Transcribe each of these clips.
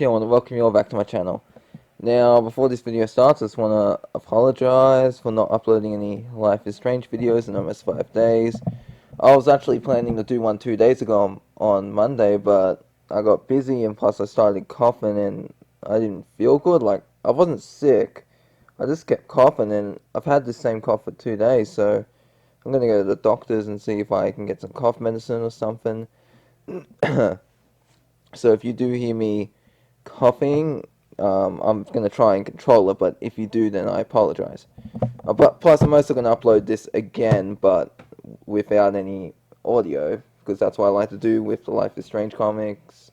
Okay, I want to welcome you all back to my channel. Now, before this video starts, I just want to apologize for not uploading any Life is Strange videos in almost 5 days. I was actually planning to do one 2 days ago on Monday, but I got busy and plus I started coughing and I didn't feel good. Like, I wasn't sick, I just kept coughing and I've had the same cough for 2 days, so I'm going to go to the doctors and see if I can get some cough medicine or something. So if you do hear me coughing, I'm going to try and control it, but if you do, then I apologize. But plus, I'm also going to upload this again, but without any audio, because that's what I like to do with the Life is Strange comics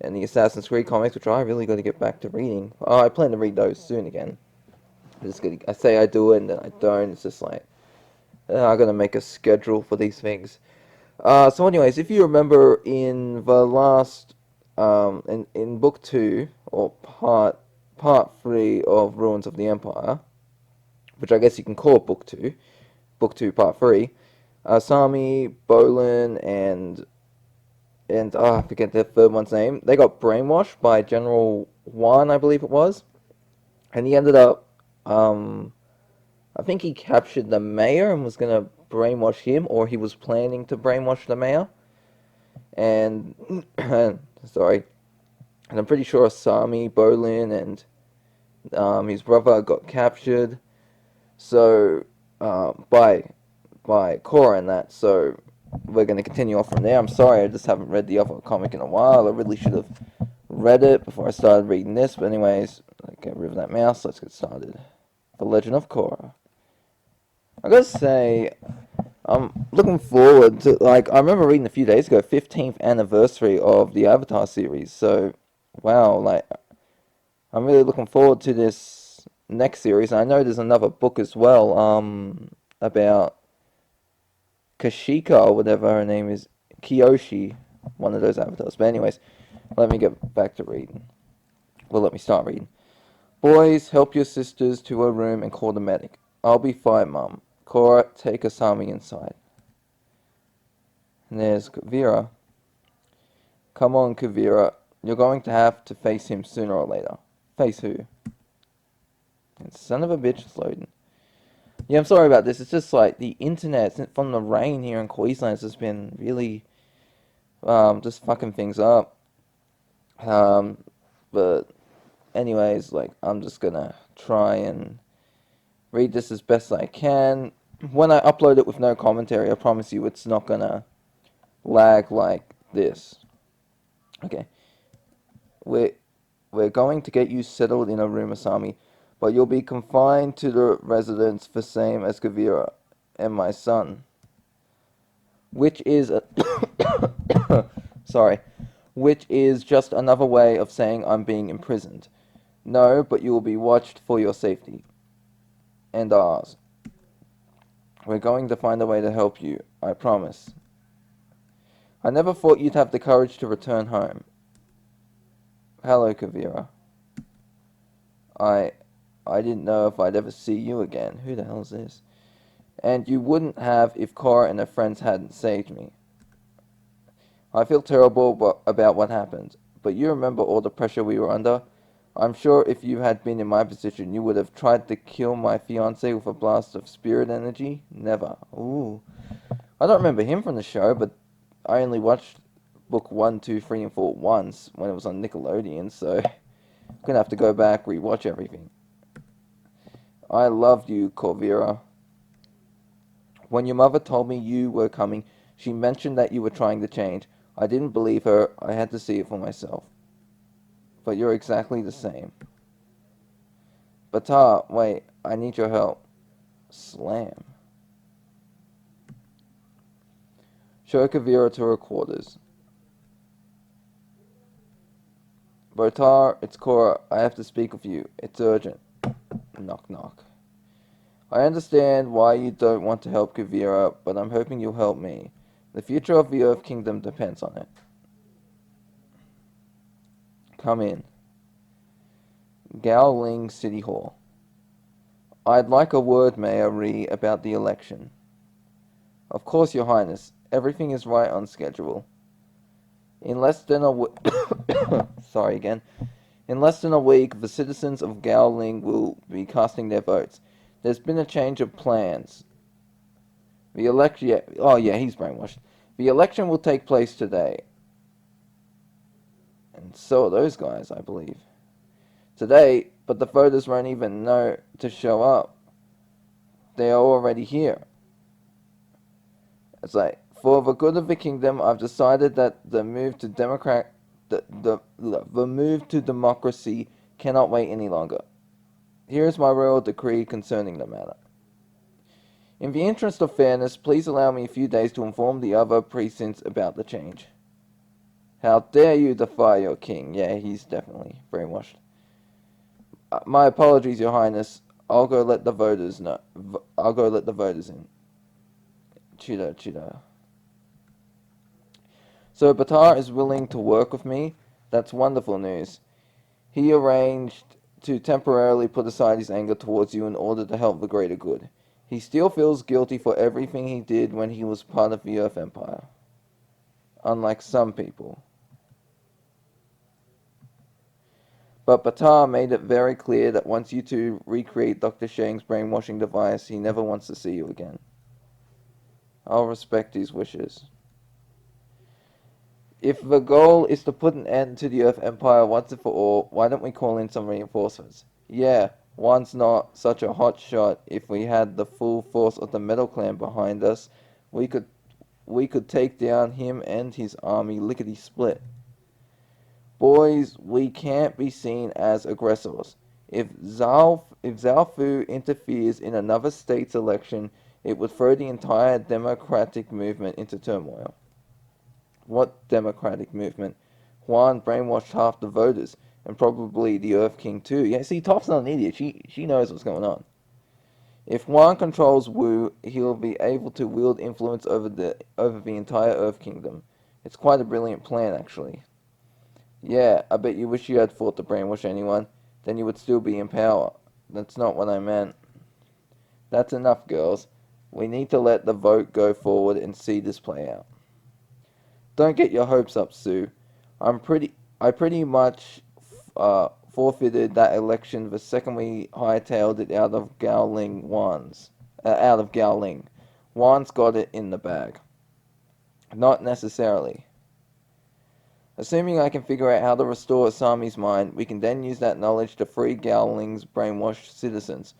and the Assassin's Creed comics, which I really got to get back to reading. Oh, I plan to read those soon again. I say I do it, and then I don't. It's just like, I got to make a schedule for these things. So anyways, if you remember in the last, in book 2, or part 3 of Ruins of the Empire, which I guess you can call book 2 part 3, Asami, Bolin, and I forget the third one's name, they got brainwashed by General Guan, I believe it was, and he ended up, I think he captured the mayor and was gonna brainwash him, or he was planning to brainwash the mayor. And sorry, and I'm pretty sure Asami, Bolin, and his brother got captured. So by Korra and that. So we're gonna continue off from there. I'm sorry, I just haven't read the other comic in a while. I really should have read it before I started reading this. But anyways, get rid of that mouse. Let's get started. The Legend of Korra. I gotta say, I'm looking forward to, like, I remember reading a few days ago, 15th anniversary of the Avatar series, so, wow, like, I'm really looking forward to this next series. I know there's another book as well, about Kashika, or whatever her name is, Kyoshi, one of those avatars. But anyways, let me get back to reading. Well, let me start reading. Boys, help your sisters to her room and call the medic. I'll be fine, Mum. Korra, take Asami inside. And there's Kuvira. Come on, Kuvira. You're going to have to face him sooner or later. Face who? And son of a bitch, it's loading. Yeah, I'm sorry about this. It's just like the internet from the rain here in Queensland has been really just fucking things up. But anyways, like, I'm just gonna try and read this as best I can. When I upload it with no commentary, I promise you it's not gonna lag like this. Okay. We're going to get you settled in a room, Asami, but you'll be confined to the residence the same as Kuvira and my son. Which is sorry. Which is just another way of saying I'm being imprisoned. No, but you will be watched for your safety. And ours. We're going to find a way to help you, I promise. I never thought you'd have the courage to return home. Hello, Kuvira. I didn't know if I'd ever see you again. Who the hell is this? And you wouldn't have if Korra and her friends hadn't saved me. I feel terrible about what happened, but you remember all the pressure we were under? I'm sure if you had been in my position, you would have tried to kill my fiancé with a blast of spirit energy? Never. Ooh. I don't remember him from the show, but I only watched book 1, 2, 3, and 4 once when it was on Nickelodeon, so I'm gonna have to go back, rewatch everything. I loved you, Kuvira. When your mother told me you were coming, she mentioned that you were trying to change. I didn't believe her. I had to see it for myself. But you're exactly the same. Bata, wait, I need your help. Slam. Show Kuvira to her quarters. Botar, it's Korra. I have to speak with you. It's urgent. Knock, knock. I understand why you don't want to help Kuvira, but I'm hoping you'll help me. The future of the Earth Kingdom depends on it. Come in. Gowling City Hall. I'd like a word, Mayor Ree, about the election. Of course, Your Highness. Everything is right on schedule. In less than a sorry again. In less than a week, the citizens of Gowling will be casting their votes. There's been a change of plans. The election... Oh, yeah, he's brainwashed. The election will take place today. And so are those guys, I believe. Today, but the voters won't even know to show up. They are already here. It's like, for the good of the kingdom, I've decided that the move to the move to democracy cannot wait any longer. Here is my royal decree concerning the matter. In the interest of fairness, please allow me a few days to inform the other precincts about the change. How dare you defy your king? Yeah, he's definitely brainwashed. My apologies, Your Highness. I'll go let the voters know. I'll go let the voters in. Cheetah. So Batar is willing to work with me? That's wonderful news. He arranged to temporarily put aside his anger towards you in order to help the greater good. He still feels guilty for everything he did when he was part of the Earth Empire. Unlike some people. But Batar made it very clear that once you two recreate Dr. Sheng's brainwashing device, he never wants to see you again. I'll respect his wishes. If the goal is to put an end to the Earth Empire once and for all, why don't we call in some reinforcements? Yeah, Juan's not such a hot shot. If we had the full force of the Metal Clan behind us, we could take down him and his army lickety-split. Boys, we can't be seen as aggressors. If Zhaofu interferes in another state's election, it would throw the entire democratic movement into turmoil. What democratic movement? Juan brainwashed half the voters, and probably the Earth King too. Yeah, see, Toph's not an idiot. She knows what's going on. If Juan controls Wu, he'll be able to wield influence over the entire Earth Kingdom. It's quite a brilliant plan, actually. Yeah, I bet you wish you had fought to brainwash anyone. Then you would still be in power. That's not what I meant. That's enough, girls. We need to let the vote go forward and see this play out. Don't get your hopes up, Sue. I pretty much forfeited that election the second we hightailed it out of Gowling. Juan's got it in the bag. Not necessarily. Assuming I can figure out how to restore Asami's mind, we can then use that knowledge to free Gowling's brainwashed citizens.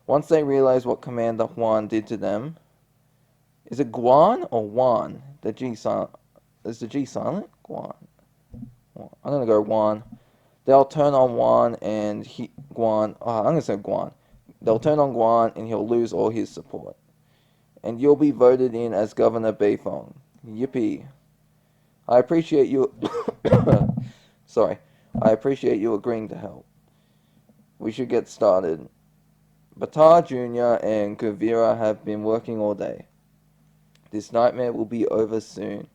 Once they realize what Commander Juan did to them... Is it Guan or Juan? The G silent. Is the G silent? Guan. I'm gonna go Juan. They'll turn on Juan and Guan. I'm gonna say Guan. They'll turn on Guan and he'll lose all his support. And you'll be voted in as Governor Beifong. Yippee. I appreciate you... Sorry. I appreciate you agreeing to help. We should get started. Batar Jr. and Kuvira have been working all day. This nightmare will be over soon.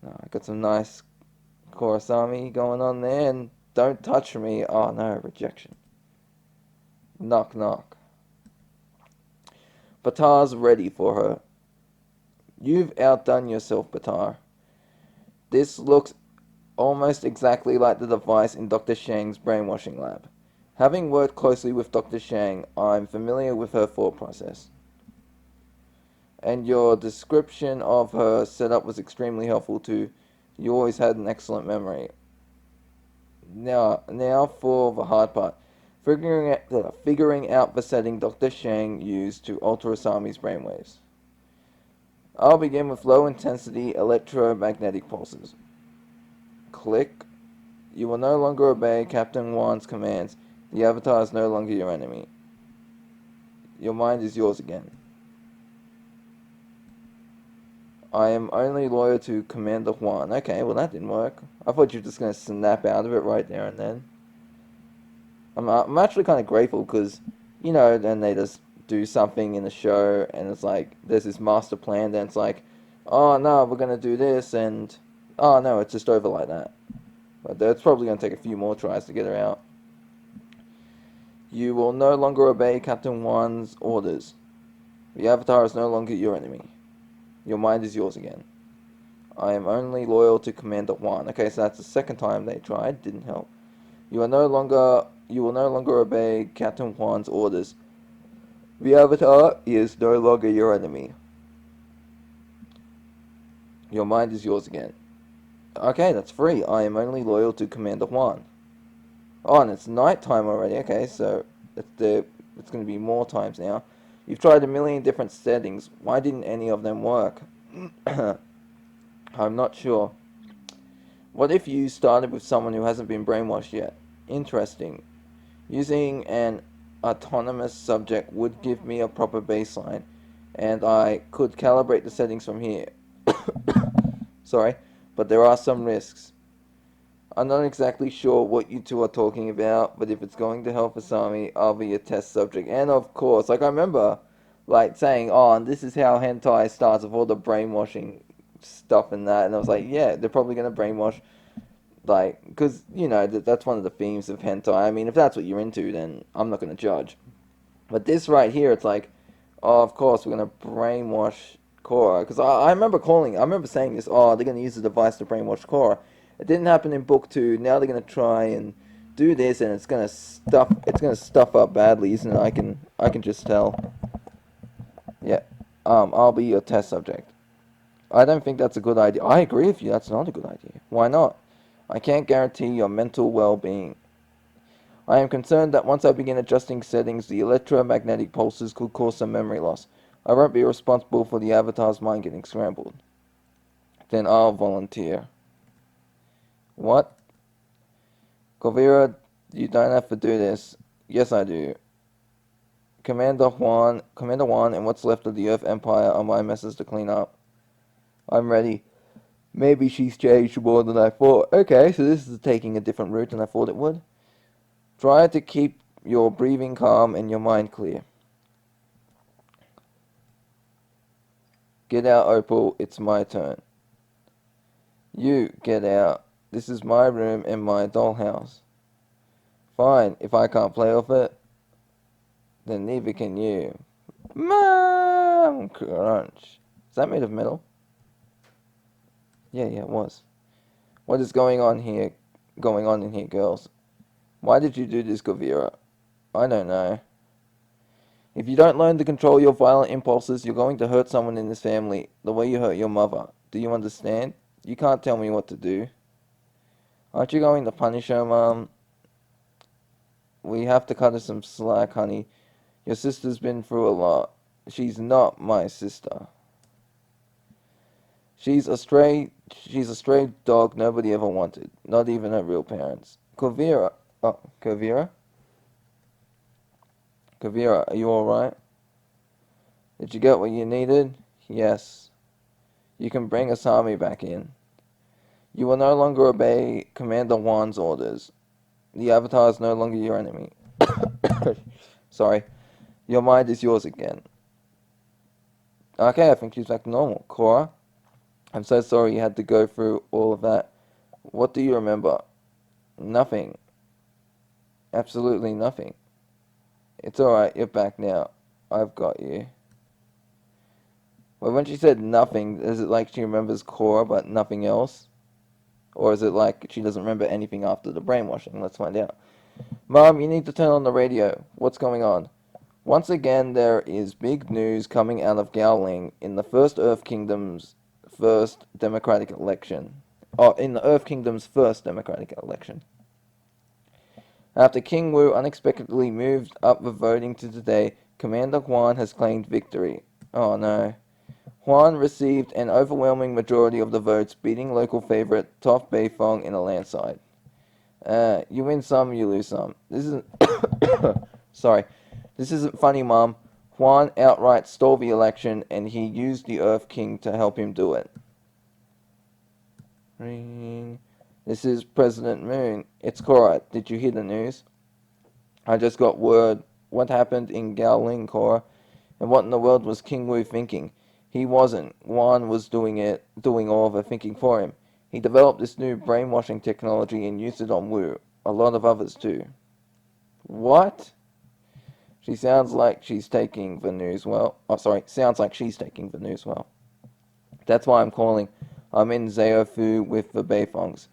I got some nice Korra going on there, and don't touch me. Oh no, rejection. Knock knock. Batar's ready for her. You've outdone yourself, Batar. This looks almost exactly like the device in Dr. Sheng's brainwashing lab. Having worked closely with Dr. Sheng, I'm familiar with her thought process. And your description of her setup was extremely helpful too. You always had an excellent memory. Now for the hard part. Figuring out the setting Dr. Sheng used to alter Asami's brainwaves. I'll begin with low-intensity electromagnetic pulses. Click. You will no longer obey Captain Juan's commands. The Avatar is no longer your enemy. Your mind is yours again. I am only loyal to Commander Juan. Okay, well that didn't work. I thought you were just going to snap out of it right there and then. I'm actually kind of grateful because, you know, then they just do something in the show and it's like, there's this master plan, then it's like, oh no, we're going to do this, and oh no, it's just over like that. But it's probably going to take a few more tries to get her out. You will no longer obey Captain Juan's orders. The Avatar is no longer your enemy. Your mind is yours again. I am only loyal to Commander Guan. Okay, so that's the second time they tried. Didn't help. You will no longer obey Captain Juan's orders. The Avatar is no longer your enemy. Your mind is yours again. Okay, that's free. I am only loyal to Commander Juan. Oh, and it's nighttime already. Okay, so it's going to be more times now. You've tried a million different settings. Why didn't any of them work? I'm not sure. What if you started with someone who hasn't been brainwashed yet? Interesting. Using an autonomous subject would give me a proper baseline, and I could calibrate the settings from here. Sorry, but there are some risks. I'm not exactly sure what you two are talking about, but if it's going to help Asami, I'll be a test subject. And of course, like I remember, like saying, "Oh, and this is how hentai starts with all the brainwashing stuff and that," and I was like, "Yeah, they're probably gonna brainwash." Like, because, you know, that's one of the themes of hentai. I mean, if that's what you're into, then I'm not going to judge. But this right here, it's like, oh, of course, we're going to brainwash Korra. Because I remember saying this, oh, they're going to use the device to brainwash Korra. It didn't happen in book 2. Now they're going to try and do this, and it's going to stuff up badly, isn't it? I can just tell. Yeah. I'll be your test subject. I don't think that's a good idea. I agree with you, that's not a good idea. Why not? I can't guarantee your mental well-being. I am concerned that once I begin adjusting settings, the electromagnetic pulses could cause some memory loss. I won't be responsible for the avatar's mind getting scrambled. Then I'll volunteer. What? Kuvira, you don't have to do this. Yes, I do. Commander Juan, and what's left of the Earth Empire are my messes to clean up. I'm ready. Maybe she's changed more than I thought. Okay, so this is taking a different route than I thought it would. Try to keep your breathing calm and your mind clear. Get out, Opal. It's my turn. You, get out. This is my room and my dollhouse. Fine, if I can't play with it, then neither can you. Mom! Crunch. Is that made of metal? Yeah, it was. What is going on in here, girls? Why did you do this, Kuvira? I don't know. If you don't learn to control your violent impulses, you're going to hurt someone in this family the way you hurt your mother. Do you understand? You can't tell me what to do. Aren't you going to punish her, Mom? We have to cut her some slack, honey. Your sister's been through a lot. She's not my sister. She's a stray dog nobody ever wanted. Not even her real parents. Kuvira. Oh, Kuvira? Kuvira, are you alright? Did you get what you needed? Yes. You can bring Asami back in. You will no longer obey Commander Juan's orders. The Avatar is no longer your enemy. Sorry. Your mind is yours again. Okay, I think she's back to normal. Korra, I'm so sorry you had to go through all of that. What do you remember? Nothing. Absolutely nothing. It's alright, you're back now. I've got you. Well, when she said nothing, is it like she remembers Korra but nothing else? Or is it like she doesn't remember anything after the brainwashing? Let's find out. Mom, you need to turn on the radio. What's going on? Once again, there is big news coming out of Gowling in the First Earth Kingdom's first democratic election. Oh, in the Earth Kingdom's first democratic election. After King Wu unexpectedly moved up the voting to today, Commander Guan has claimed victory. Oh no. Juan received an overwhelming majority of the votes, beating local favorite Toph Beifong in a landslide. You win some, you lose some. This isn't... Sorry. This isn't funny, Mom. Juan outright stole the election, and he used the Earth King to help him do it. Ring. This is President Moon. It's Korra. Did you hear the news? I just got word. What happened in Gowling, Korra? And what in the world was King Wu thinking? He wasn't. Guan was doing all of the thinking for him. He developed this new brainwashing technology and used it on Wu. A lot of others too. What? She sounds like she's taking the news well. Oh, sorry. Sounds like she's taking the news well. That's why I'm calling. I'm in Zaofu with the Beifongs.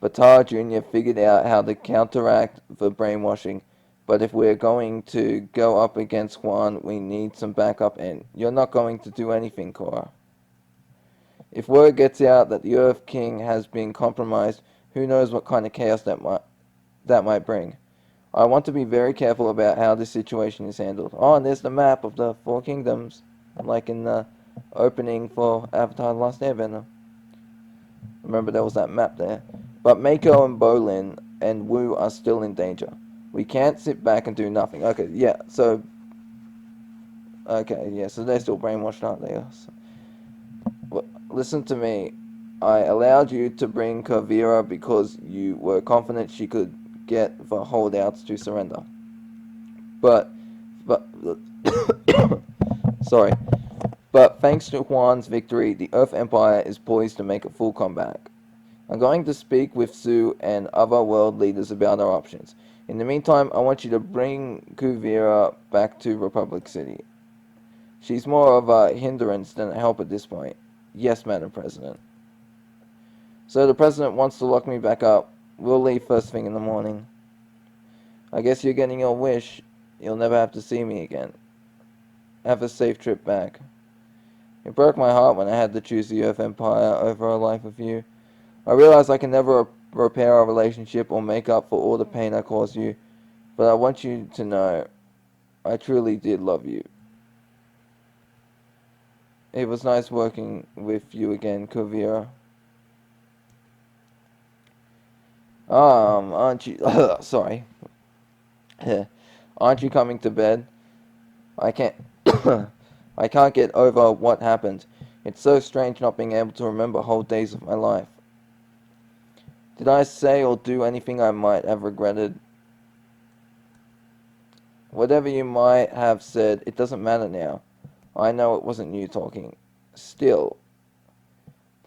Batar Jr. figured out how to counteract the brainwashing, but if we're going to go up against Guan, we need some backup, and you're not going to do anything, Korra. If word gets out that the Earth King has been compromised, who knows what kind of chaos that might bring. I want to be very careful about how this situation is handled. Oh, and there's the map of the Four Kingdoms, like in the opening for Avatar: The Last Airbender. Remember, there was that map there. But Mako and Bolin and Wu are still in danger. We can't sit back and do nothing. Okay, yeah, so they're still brainwashed, aren't they? Well, listen to me. I allowed you to bring Kuvira because you were confident she could get the holdouts to surrender. But, sorry. But thanks to Juan's victory, the Earth Empire is poised to make a full comeback. I'm going to speak with Sue and other world leaders about our options. In the meantime, I want you to bring Kuvira back to Republic City. She's more of a hindrance than a help at this point. Yes, Madam President. So the President wants to lock me back up. We'll leave first thing in the morning. I guess you're getting your wish. You'll never have to see me again. Have a safe trip back. It broke my heart when I had to choose the Earth Empire over a life with you. I realize I can never repair our relationship or make up for all the pain I caused you, but I want you to know I truly did love you. It was nice working with you again, Kuvira. Aren't you... sorry. Aren't you coming to bed? I can't... I can't get over what happened. It's so strange not being able to remember whole days of my life. Did I say or do anything I might have regretted? Whatever you might have said, it doesn't matter now. I know it wasn't you talking. Still,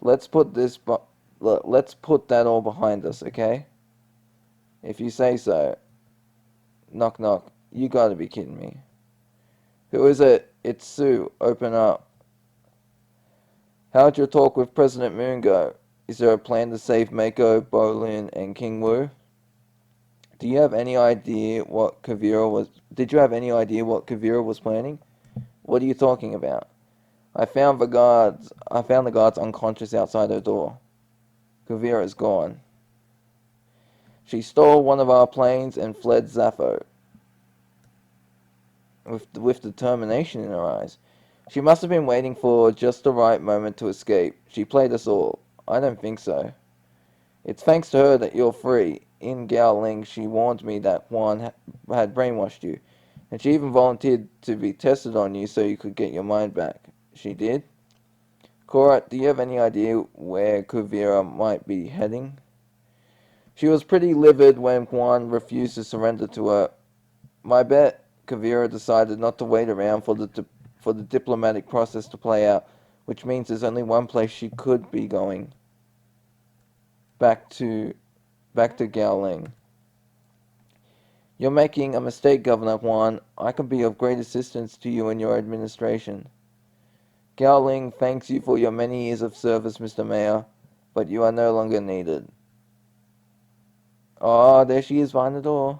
let's put that all behind us, okay? If you say so. Knock knock. You gotta be kidding me. Who is it? It's Sue. Open up. How'd your talk with President Moon go? Is there a plan to save Mako, Bolin, and King Wu? Did you have any idea what Kuvira was planning? What are you talking about? I found the guards unconscious outside her door. Kuvira is gone. She stole one of our planes and fled Zaffo. With determination in her eyes. She must have been waiting for just the right moment to escape. She played us all. I don't think so. It's thanks to her that you're free. In Gowling, she warned me that Guan had brainwashed you, and she even volunteered to be tested on you so you could get your mind back. She did? Korra, do you have any idea where Kuvira might be heading? She was pretty livid when Guan refused to surrender to her. My bet, Kuvira decided not to wait around for the diplomatic process to play out, which means there's only one place she could be going. Back to Gowling. You're making a mistake, Governor Guan. I can be of great assistance to you in your administration. Gowling thanks you for your many years of service, Mr. Mayor, but you are no longer needed. Oh, there she is behind the door.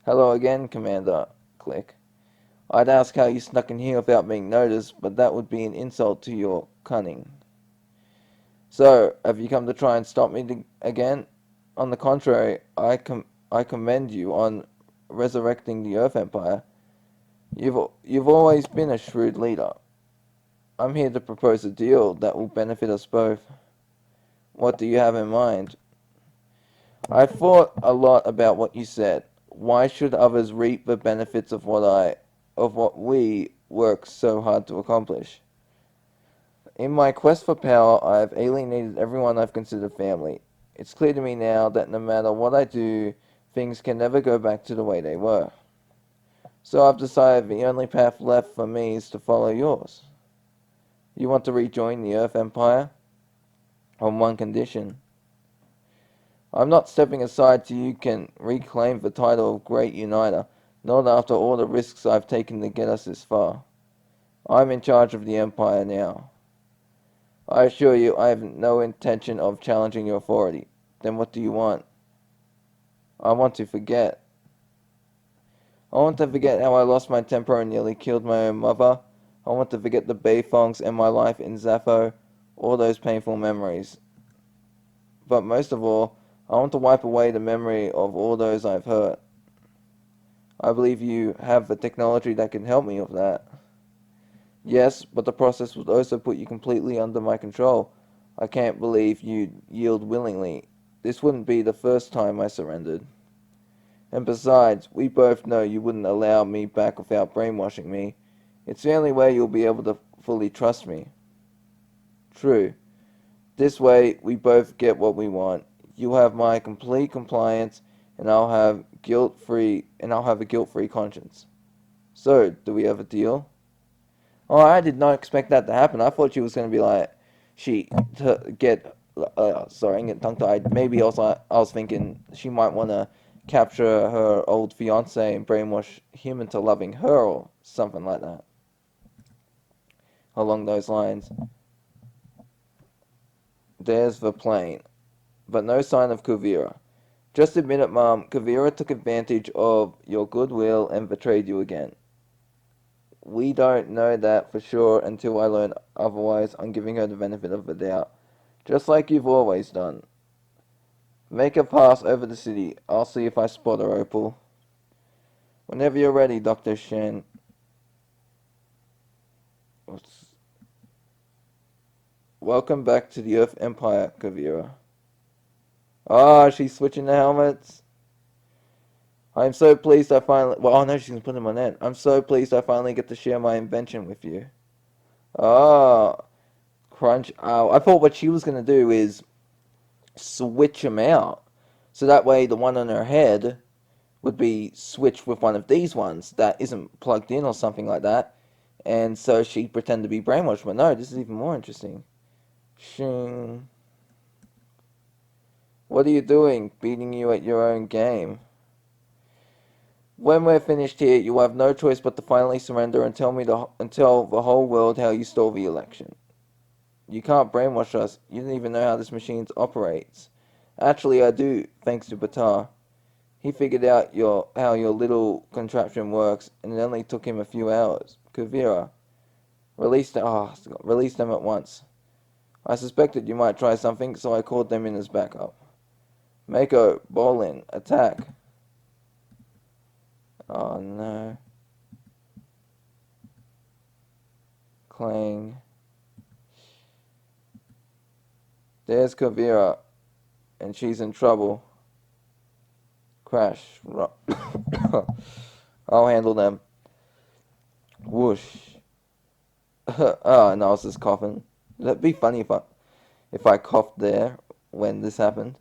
Hello again, Commander. Click. I'd ask how you snuck in here without being noticed, but that would be an insult to your cunning. So, have you come to try and stop me again? On the contrary, I commend you on resurrecting the Earth Empire. You've always been a shrewd leader. I'm here to propose a deal that will benefit us both. What do you have in mind? I thought a lot about what you said. Why should others reap the benefits of what we work so hard to accomplish? In my quest for power, I have alienated everyone I've considered family. It's clear to me now that no matter what I do, things can never go back to the way they were. So I've decided the only path left for me is to follow yours. You want to rejoin the Earth Empire? On one condition. I'm not stepping aside till you can reclaim the title of Great Uniter, not after all the risks I've taken to get us this far. I'm in charge of the Empire now. I assure you, I have no intention of challenging your authority. Then what do you want? I want to forget. I want to forget how I lost my temper and nearly killed my own mother. I want to forget the Bayfongs and my life in Zappho, all those painful memories. But most of all, I want to wipe away the memory of all those I've hurt. I believe you have the technology that can help me with that. Yes, but the process would also put you completely under my control. I can't believe you'd yield willingly. This wouldn't be the first time I surrendered. And besides, we both know you wouldn't allow me back without brainwashing me. It's the only way you'll be able to fully trust me. True. This way, we both get what we want. You'll have my complete compliance, and I'll have a guilt-free conscience. So, do we have a deal? Oh, I did not expect that to happen. I thought she was going to be like, get tongue-tied. Maybe also I was thinking she might want to capture her old fiance and brainwash him into loving her or something like that. Along those lines. There's the plane. But no sign of Kuvira. Just admit it, Mom. Kuvira took advantage of your goodwill and betrayed you again. We don't know that for sure until I learn otherwise. I'm giving her the benefit of the doubt. Just like you've always done. Make a pass over the city. I'll see if I spot her, Opal. Whenever you're ready, Dr. Sheng. Welcome back to the Earth Empire, Kuvira. Ah, she's switching the helmets. I'm so pleased I finally... Well, oh no, she's going to put them on end. I'm so pleased I finally get to share my invention with you. Ah, crunch. Oh, I thought what she was going to do is switch them out. So that way the one on her head would be switched with one of these ones that isn't plugged in or something like that. And so she'd pretend to be brainwashed. But no, this is even more interesting. Shing. What are you doing? Beating you at your own game. When we're finished here, you will have no choice but to finally surrender and tell the whole world how you stole the election. You can't brainwash us. You don't even know how this machine operates. Actually, I do, thanks to Batar. He figured out how your little contraption works, and it only took him a few hours. Kuvira, release them at once. I suspected you might try something, so I called them in as backup. Mako, Bolin, attack. Oh no. Clang. There's Kuvira, and she's in trouble. Crash. I'll handle them. Whoosh. Oh, and I was just coughing. That'd be funny if I coughed there when this happened.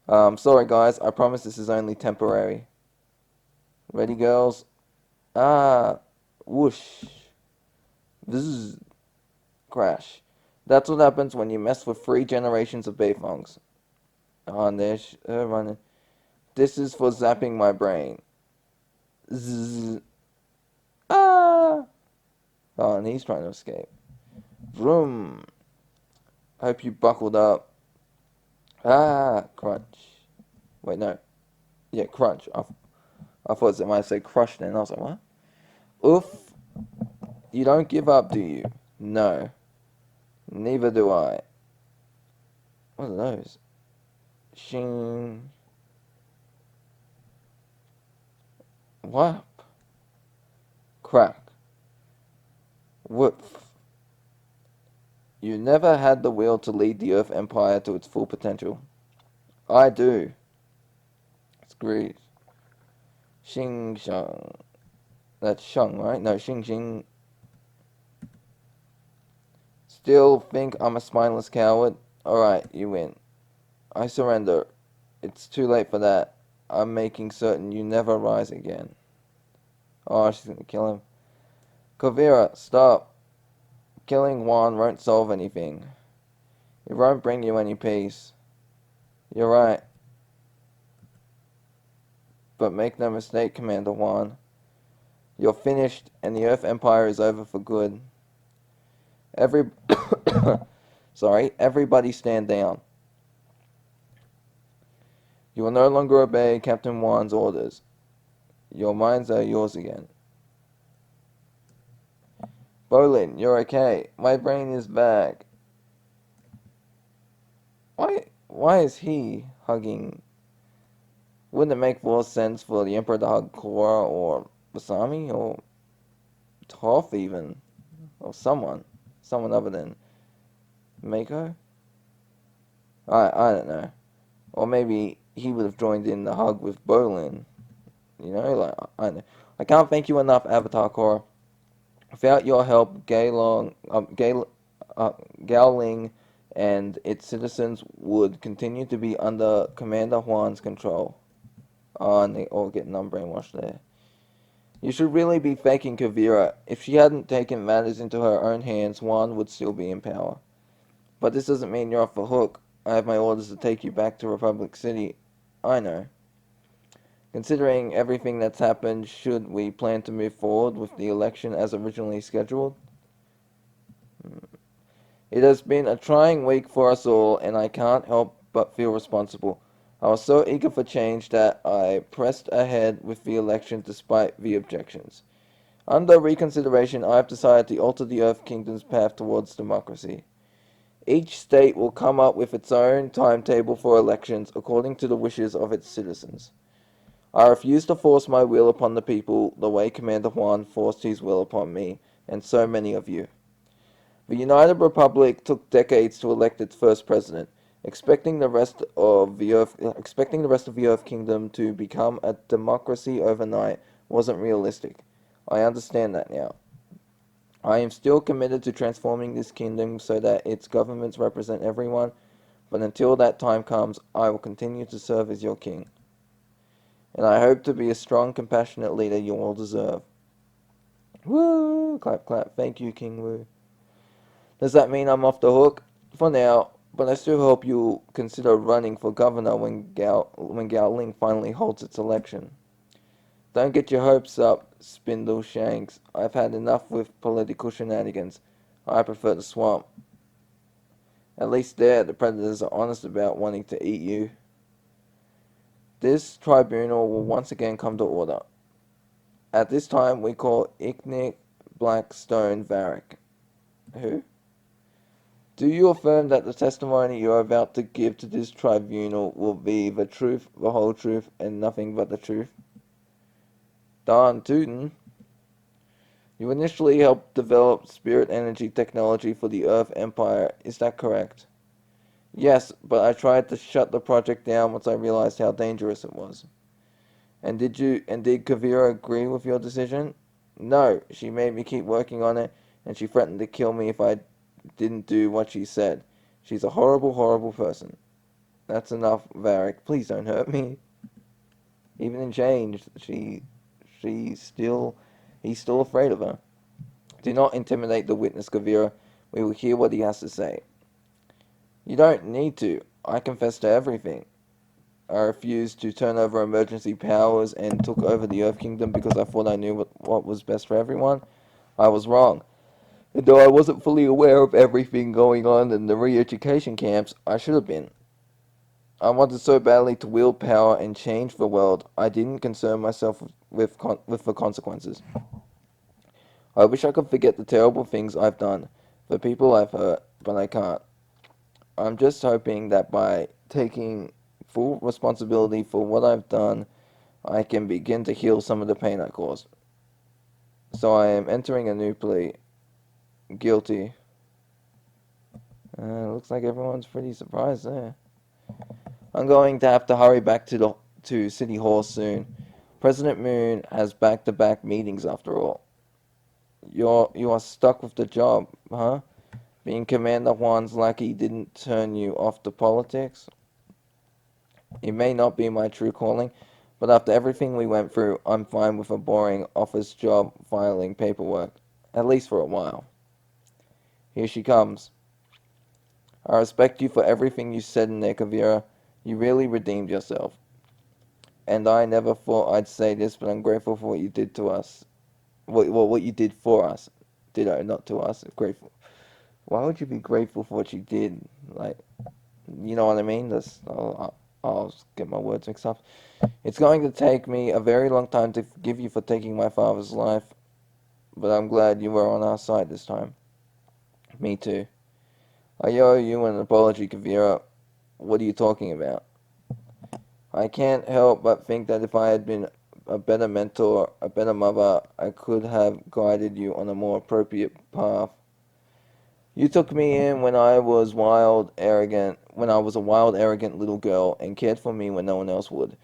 Sorry guys, I promise this is only temporary. Ready, girls? Ah, whoosh. Bzzz. Crash. That's what happens when you mess with 3 generations of Bayfongs. Oh, and there's her running. This is for zapping my brain. Zzz. Ah! Oh, and he's trying to escape. Vroom. Hope you buckled up. Ah, crunch. Wait, no. Yeah, crunch. I thought it might say crush then. I was like, what? Oof. You don't give up, do you? No. Neither do I. What are those? Shing. Whap. Crack. Whoop. You never had the will to lead the Earth Empire to its full potential. I do. It's great. Xing Sheng. That's Sheng, right? No, Xing Xing. Still think I'm a spineless coward? Alright, you win. I surrender. It's too late for that. I'm making certain you never rise again. Oh, she's gonna kill him. Kuvira, stop. Killing Guan won't solve anything. It won't bring you any peace. You're right. But make no mistake, Commander Guan. You're finished, and the Earth Empire is over for good. Every Sorry, everybody stand down. You will no longer obey Captain Juan's orders. Your minds are yours again. Bolin, you're okay. My brain is back. Why is he hugging? Wouldn't it make more sense for the Emperor to hug Korra or Asami or Toph even? Or someone other than Mako? I don't know. Or maybe he would have joined in the hug with Bolin. You know, like, I know. I can't thank you enough, Avatar Korra. Without your help, Gowling and its citizens would continue to be under Commander Juan's control. Oh, and they all get brainwashed there. You should really be thanking Kuvira. If she hadn't taken matters into her own hands, Juan would still be in power. But this doesn't mean you're off the hook. I have my orders to take you back to Republic City. I know. Considering everything that's happened, should we plan to move forward with the election as originally scheduled? It has been a trying week for us all, and I can't help but feel responsible. I was so eager for change that I pressed ahead with the election despite the objections. Under reconsideration, I have decided to alter the Earth Kingdom's path towards democracy. Each state will come up with its own timetable for elections according to the wishes of its citizens. I refuse to force my will upon the people the way Commander Juan forced his will upon me and so many of you. The United Republic took decades to elect its first president, expecting the rest of the Earth Kingdom to become a democracy overnight wasn't realistic. I understand that now. I am still committed to transforming this kingdom so that its governments represent everyone, but until that time comes, I will continue to serve as your king. And I hope to be a strong, compassionate leader you all deserve. Woo! Clap, clap. Thank you, King Wu. Does that mean I'm off the hook? For now, but I still hope you'll consider running for governor when Gowling finally holds its election. Don't get your hopes up, Spindle Shanks. I've had enough with political shenanigans. I prefer the swamp. At least there, the predators are honest about wanting to eat you. This tribunal will once again come to order. At this time, we call Ignic Blackstone Varric. Who? Do you affirm that the testimony you are about to give to this tribunal will be the truth, the whole truth, and nothing but the truth? Darn tootin'. You initially helped develop spirit energy technology for the Earth Empire, is that correct? Yes, but I tried to shut the project down once I realized how dangerous it was. And did Kuvira agree with your decision? No, she made me keep working on it, and she threatened to kill me if I didn't do what she said. She's a horrible, horrible person. That's enough, Varric. Please don't hurt me. Even in change, he's still afraid of her. Do not intimidate the witness, Kuvira. We will hear what he has to say. You don't need to. I confess to everything. I refused to turn over emergency powers and took over the Earth Kingdom because I thought I knew what was best for everyone. I was wrong. And though I wasn't fully aware of everything going on in the re-education camps, I should have been. I wanted so badly to wield power and change the world, I didn't concern myself with the consequences. I wish I could forget the terrible things I've done, the people I've hurt, but I can't. I'm just hoping that by taking full responsibility for what I've done, I can begin to heal some of the pain I caused. So I am entering a new plea. Guilty. Looks like everyone's pretty surprised there. I'm going to have to hurry back to City Hall soon. President Moon has back-to-back meetings after all. You are stuck with the job, huh? Being Commander Juan's lackey didn't turn you off to politics? It may not be my true calling, but after everything we went through, I'm fine with a boring office job filing paperwork, at least for a while. Here she comes. I respect you for everything you said in there, Kuvira. You really redeemed yourself. And I never thought I'd say this, but I'm grateful for what you did to us. What you did for us. Ditto, not to us. Grateful. Why would you be grateful for what you did? Like, you know what I mean? I'll get my words mixed up. It's going to take me a very long time to forgive you for taking my father's life, but I'm glad you were on our side this time. Me too. I owe you an apology, Kuvira. What are you talking about? I can't help but think that if I had been a better mentor, a better mother, I could have guided you on a more appropriate path. You took me in when I was a wild, arrogant little girl, and cared for me when no one else would.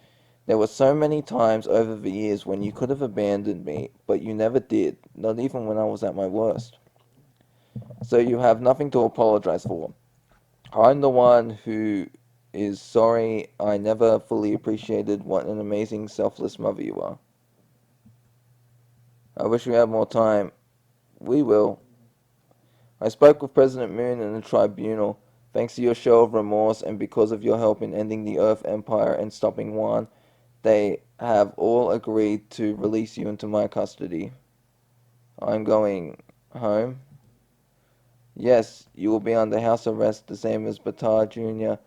There were so many times over the years when you could have abandoned me, but you never did, not even when I was at my worst. So you have nothing to apologize for. I'm the one who is sorry I never fully appreciated what an amazing, selfless mother you are. I wish we had more time. We will. I spoke with President Moon and the Tribunal. Thanks to your show of remorse and because of your help in ending the Earth Empire and stopping Guan, they have all agreed to release you into my custody. I'm going home. Yes, you will be under house arrest the same as Batar Jr.,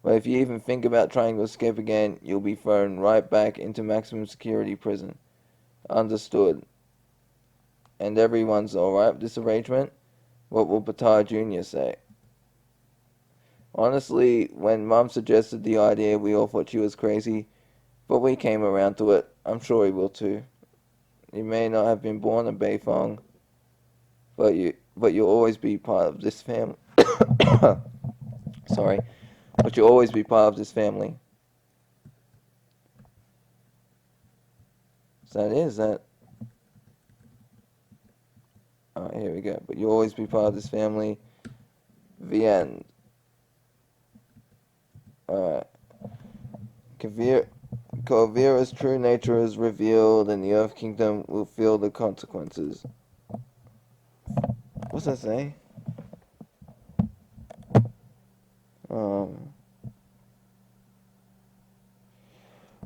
but if you even think about trying to escape again, you'll be thrown right back into maximum security prison. Understood. And everyone's alright with this arrangement? What will Batar Jr. say? Honestly, when Mum suggested the idea, we all thought she was crazy, but we came around to it. I'm sure he will too. You may not have been born a Beifong, but you'll always be part of this family. Sorry, but you'll always be part of this family. So that is that. Alright, here we go. But you'll always be part of this family. The end. Alright. Kuvira's true nature is revealed, and the Earth Kingdom will feel the consequences. What's that say?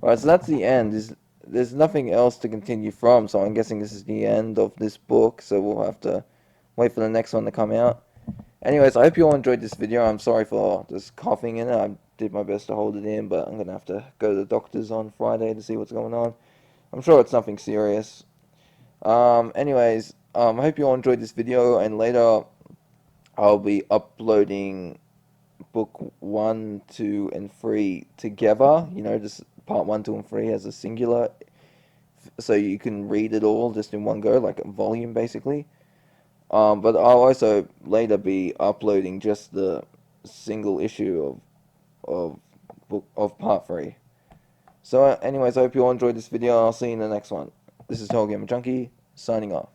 Alright, so that's the end. There's nothing else to continue from, so I'm guessing this is the end of this book, so we'll have to wait for the next one to come out. Anyways, I hope you all enjoyed this video. I'm sorry for just coughing in it. I did my best to hold it in, but I'm going to have to go to the doctor's on Friday to see what's going on. I'm sure it's nothing serious. Anyways, I hope you all enjoyed this video, and later I'll be uploading book 1, 2, and 3 together. You know, just part 1, 2, and 3 as a singular, so you can read it all just in one go, like a volume basically. But I'll also later be uploading just the single issue of part 3. So anyways, I hope you all enjoyed this video. I'll see you in the next one. This is TotalGamerJunkie, signing off.